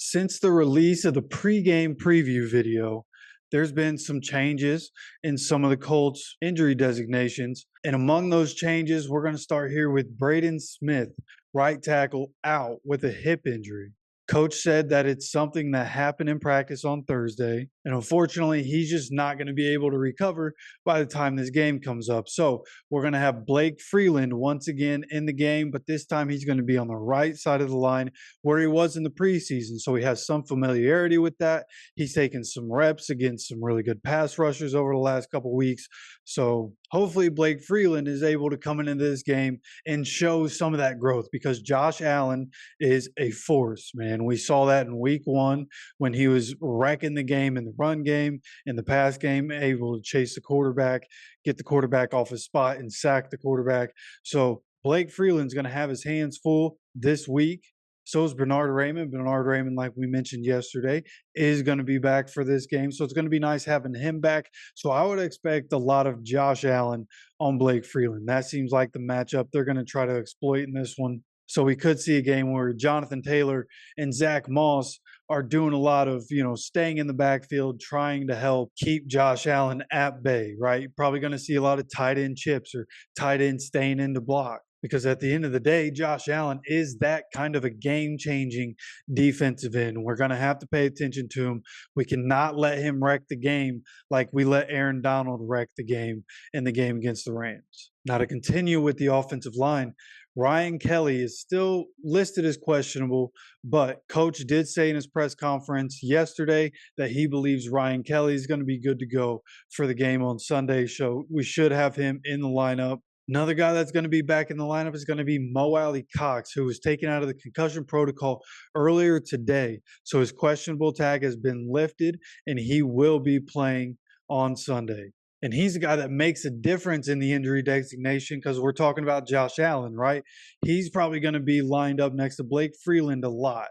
Since the release of the pregame preview video, there's been some changes in some of the Colts injury designations. And among those changes, we're going to start here with Braden Smith, right tackle, out with a hip injury. Coach said that it's something that happened in practice on Thursday. And unfortunately, he's just not going to be able to recover by the time this game comes up. So we're going to have Blake Freeland once again in the game, but this time he's going to be on the right side of the line where he was in the preseason. So he has some familiarity with that. He's taken some reps against some really good pass rushers over the last couple weeks. So hopefully Blake Freeland is able to come into this game and show some of that growth, because Josh Allen is a force, man. We saw that in week 1 when he was wrecking the game in the run game, in the pass game, able to chase the quarterback, get the quarterback off his spot and sack the quarterback. So Blake Freeland's going to have his hands full this week. So is Bernard Raymond. Bernard Raymond, like we mentioned yesterday, is going to be back for this game. So it's going to be nice having him back. So I would expect a lot of Josh Allen on Blake Freeland. That seems like the matchup they're going to try to exploit in this one. So we could see a game where Jonathan Taylor and Zach Moss are doing a lot of, staying in the backfield, trying to help keep Josh Allen at bay, right? Probably going to see a lot of tight end chips or tight end staying in to block. Because at the end of the day, Josh Allen is that kind of a game-changing defensive end. We're going to have to pay attention to him. We cannot let him wreck the game like we let Aaron Donald wreck the game in the game against the Rams. Now, to continue with the offensive line, Ryan Kelly is still listed as questionable, but Coach did say in his press conference yesterday that he believes Ryan Kelly is going to be good to go for the game on Sunday. So we should have him in the lineup. Another guy that's going to be back in the lineup is going to be Mo Alley-Cox, who was taken out of the concussion protocol earlier today. So his questionable tag has been lifted, and he will be playing on Sunday. And he's a guy that makes a difference in the injury designation, because we're talking about Josh Allen, right? He's probably going to be lined up next to Blake Freeland a lot,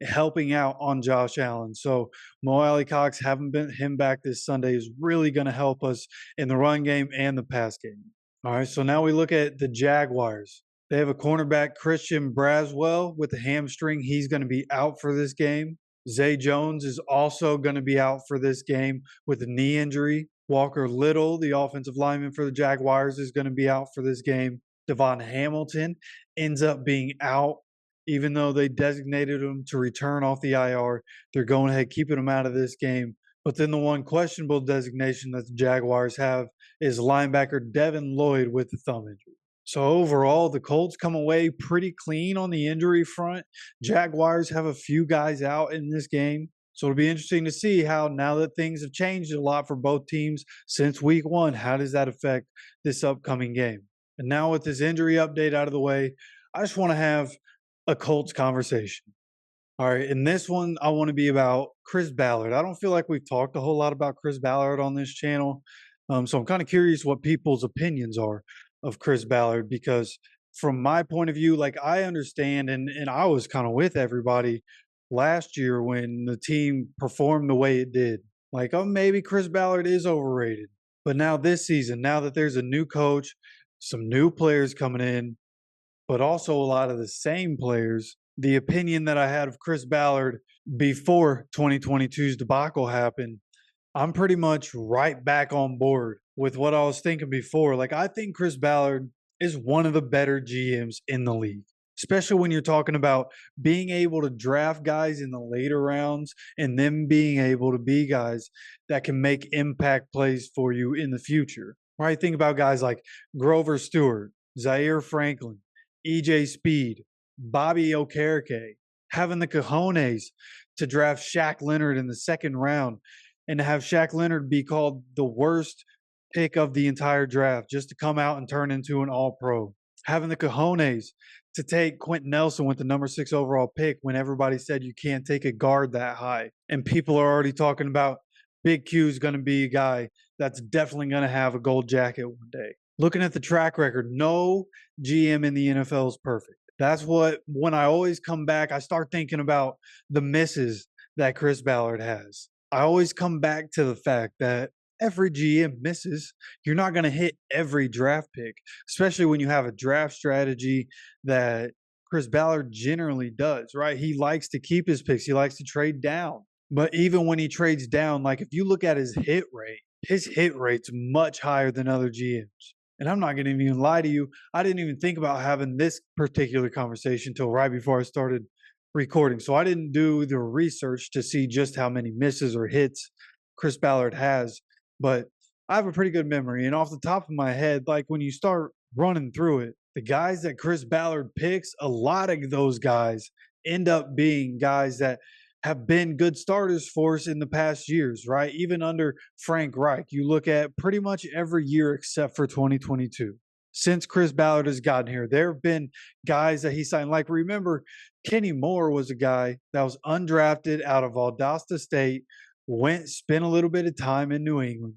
helping out on Josh Allen. So Mo Alley-Cox, having him back this Sunday, is really going to help us in the run game and the pass game. All right, so now we look at the Jaguars. They have a cornerback, Christian Braswell, with a hamstring. He's going to be out for this game. Zay Jones is also going to be out for this game with a knee injury. Walker Little, the offensive lineman for the Jaguars, is going to be out for this game. Devon Hamilton ends up being out, even though they designated him to return off the IR. They're going ahead keeping him out of this game. But then the one questionable designation that the Jaguars have is linebacker Devin Lloyd with the thumb injury. So overall, the Colts come away pretty clean on the injury front. Jaguars have a few guys out in this game. So it'll be interesting to see how, now that things have changed a lot for both teams since week 1, how does that affect this upcoming game? And now with this injury update out of the way, I just want to have a Colts conversation. All right, in this one, I want to be about Chris Ballard. I don't feel like we've talked a whole lot about Chris Ballard on this channel. So I'm kind of curious what people's opinions are of Chris Ballard, because from my point of view, like, I understand, and I was kind of with everybody last year when the team performed the way it did. Like, oh, maybe Chris Ballard is overrated. But now this season, now that there's a new coach, some new players coming in, but also a lot of the same players, the opinion that I had of Chris Ballard before 2022's debacle happened, I'm pretty much right back on board with what I was thinking before. Like, I think Chris Ballard is one of the better GMs in the league, especially when you're talking about being able to draft guys in the later rounds and them being able to be guys that can make impact plays for you in the future. Right? Think about guys like Grover Stewart, Zaire Franklin, EJ Speed, Bobby Okereke, having the cojones to draft Shaq Leonard in the 2nd round and to have Shaq Leonard be called the worst pick of the entire draft just to come out and turn into an all-pro. Having the cojones to take Quentin Nelson with the number 6 overall pick when everybody said you can't take a guard that high. And people are already talking about Big Q is going to be a guy that's definitely going to have a gold jacket one day. Looking at the track record, no GM in the NFL is perfect. That's what, when I always come back, I start thinking about the misses that Chris Ballard has. I always come back to the fact that every GM misses. You're not going to hit every draft pick, especially when you have a draft strategy that Chris Ballard generally does, right? He likes to keep his picks. He likes to trade down. But even when he trades down, like if you look at his hit rate's much higher than other GMs. And I'm not going to even lie to you. I didn't even think about having this particular conversation until right before I started recording. So I didn't do the research to see just how many misses or hits Chris Ballard has. But I have a pretty good memory. And off the top of my head, like when you start running through it, the guys that Chris Ballard picks, a lot of those guys end up being guys that have been good starters for us in the past years, right? Even under Frank Reich, you look at pretty much every year except for 2022. Since Chris Ballard has gotten here, there have been guys that he signed. Like, remember, Kenny Moore was a guy that was undrafted out of Valdosta State, spent a little bit of time in New England,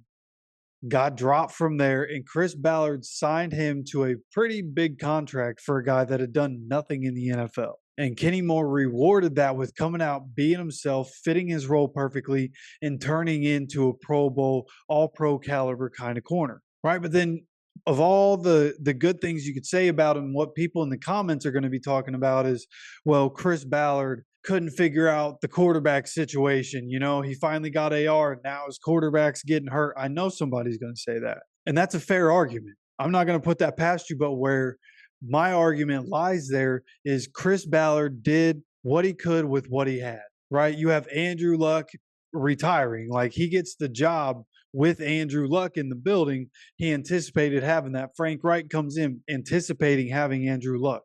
got dropped from there, and Chris Ballard signed him to a pretty big contract for a guy that had done nothing in the NFL. And Kenny Moore rewarded that with coming out, being himself, fitting his role perfectly, and turning into a Pro Bowl, all pro caliber kind of corner, right? But then of all the good things you could say about him, what people in the comments are going to be talking about is, well, Chris Ballard couldn't figure out the quarterback situation. You know, he finally got AR and now his quarterback's getting hurt. I know somebody's going to say that. And that's a fair argument. I'm not going to put that past you, but where my argument lies there is Chris Ballard did what he could with what he had, right? You have Andrew Luck retiring. Like, he gets the job with Andrew Luck in the building. He anticipated having that. Frank Reich comes in anticipating having Andrew Luck.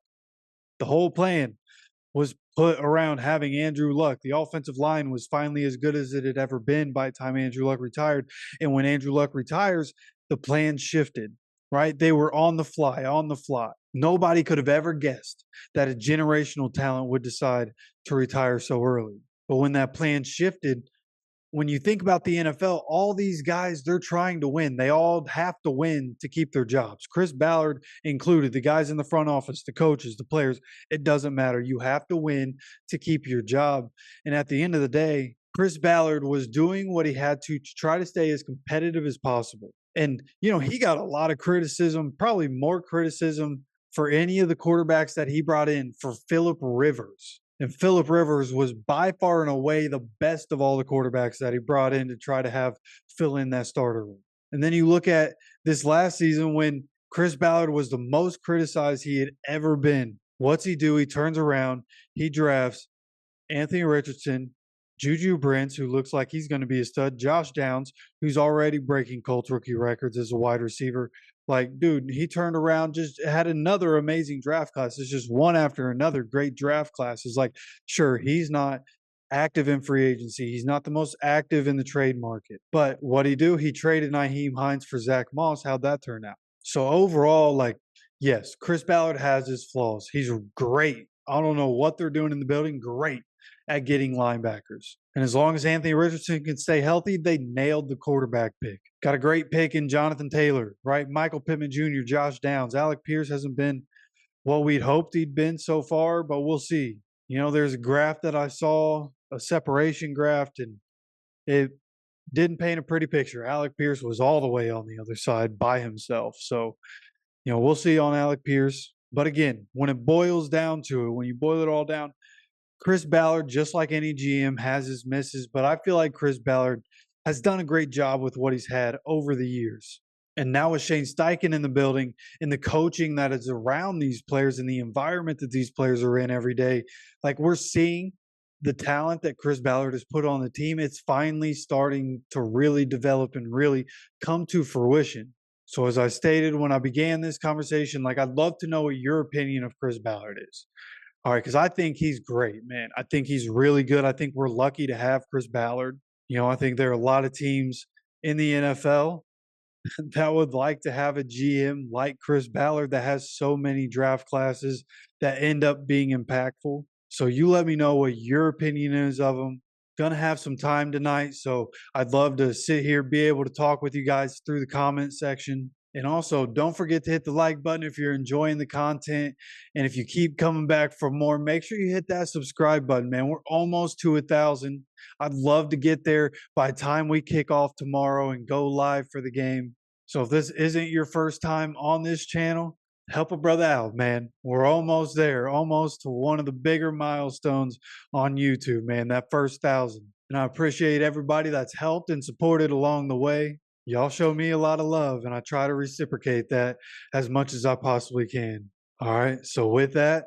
The whole plan was put around having Andrew Luck. The offensive line was finally as good as it had ever been by the time Andrew Luck retired. And when Andrew Luck retires, the plan shifted, right? They were on the fly, on the fly. Nobody could have ever guessed that a generational talent would decide to retire so early. But when that plan shifted, when you think about the NFL, all these guys, they're trying to win. They all have to win to keep their jobs. Chris Ballard included, the guys in the front office, the coaches, the players. It doesn't matter. You have to win to keep your job. And at the end of the day, Chris Ballard was doing what he had to try to stay as competitive as possible. And, you know, he got a lot of criticism, probably more criticism for any of the quarterbacks that he brought in for Phillip Rivers. And Phillip Rivers was by far and away the best of all the quarterbacks that he brought in to try to have fill in that starter role. And then you look at this last season when Chris Ballard was the most criticized he had ever been. What's he do? He turns around, he drafts Anthony Richardson, Juju Brents, who looks like he's going to be a stud, Josh Downs, who's already breaking Colts rookie records as a wide receiver. Like, dude, he turned around, just had another amazing draft class. It's just one after another great draft classes. Like, sure, he's not active in free agency. He's not the most active in the trade market. But what'd he do? He traded Nyheim Hines for Zach Moss. How'd that turn out? So overall, like, yes, Chris Ballard has his flaws. He's great. I don't know what they're doing in the building. Great at getting linebackers. And as long as Anthony Richardson can stay healthy, they nailed the quarterback pick. Got a great pick in Jonathan Taylor, right? Michael Pittman Jr., Josh Downs. Alec Pierce hasn't been what we'd hoped he'd been so far, but we'll see. You know, there's a graph that I saw, a separation graph, and it didn't paint a pretty picture. Alec Pierce was all the way on the other side by himself. So, you know, we'll see on Alec Pierce. But again, when it boils down to it, when you boil it all down, Chris Ballard, just like any GM, has his misses, but I feel like Chris Ballard has done a great job with what he's had over the years. And now with Shane Steichen in the building and the coaching that is around these players and the environment that these players are in every day, like, we're seeing the talent that Chris Ballard has put on the team. It's finally starting to really develop and really come to fruition. So as I stated when I began this conversation, like, I'd love to know what your opinion of Chris Ballard is. All right, because I think he's great, man. I think he's really good. I think we're lucky to have Chris Ballard. You know, I think there are a lot of teams in the NFL that would like to have a GM like Chris Ballard that has so many draft classes that end up being impactful. So you let me know what your opinion is of him. Gonna have some time tonight, so I'd love to sit here, be able to talk with you guys through the comment section. And also, don't forget to hit the like button if you're enjoying the content. And if you keep coming back for more, make sure you hit that subscribe button, man. We're almost to 1,000. I'd love to get there by the time we kick off tomorrow and go live for the game. So if this isn't your first time on this channel, Help a brother out, man. We're almost there, almost to one of the bigger milestones on YouTube, man, that first 1,000. And I appreciate everybody that's helped and supported along the way. Y'all show me a lot of love, and I try to reciprocate that as much as I possibly can. All right, so with that,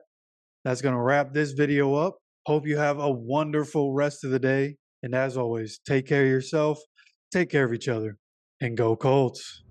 that's going to wrap this video up. Hope you have a wonderful rest of the day. And as always, take care of yourself, take care of each other, and go Colts.